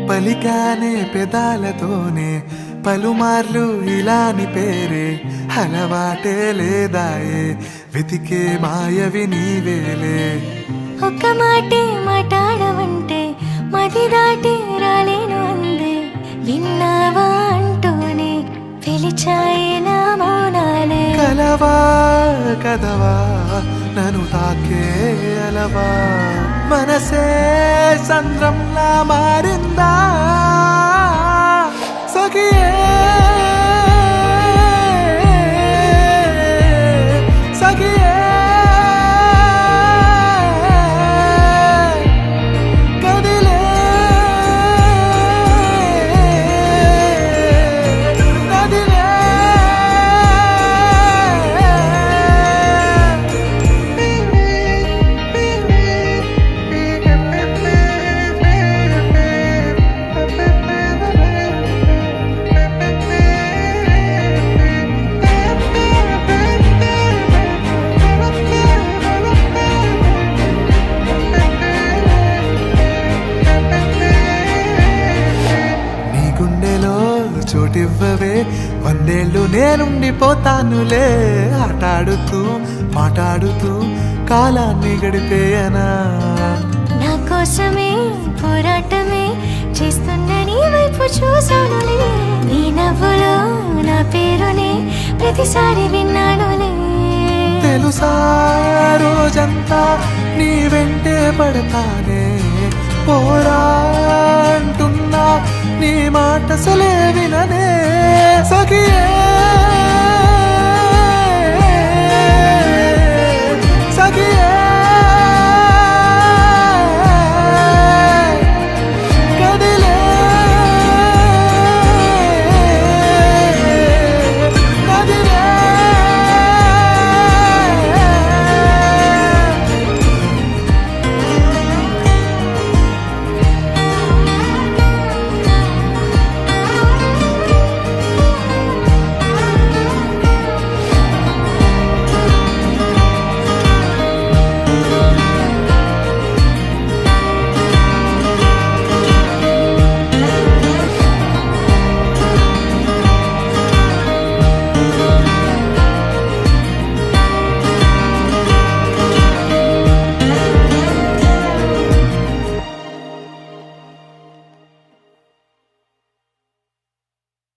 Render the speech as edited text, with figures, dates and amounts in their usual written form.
పలికానే పెదాలతోనే పలుమార్లు ఇలాని పేరే అలవాటే లేదాయే వెతికే మాయవి నీవేలే ఒక్క మాటే మాట్లాడవంటే మది దాటి రాలేను అందే విన్నావా అంటూనే పిలిచాయే నా మౌనాలే కలవా కదవా నన్ను తాకే అలవా మనసే సంద్రంలా మారిందా సఖియే సఖియే కదిలే నదిలే చోటివ్వవే వందేళ్ళు నేనుండిపోతానులే ఆటాడుతూ మాట్లాడుతూ కాలాన్ని గడిపేయనా నా కోసమే పోరాటమే చేస్తున్న నీ వైపు చూసానులే నీ నవ్వులో నా పేరునే ప్రతిసారి విన్నానులే తెలుసా రోజంతా నీ వెంటే పడతానే పోరా అంటున్నా నీ మాట సలే విననే సఖియే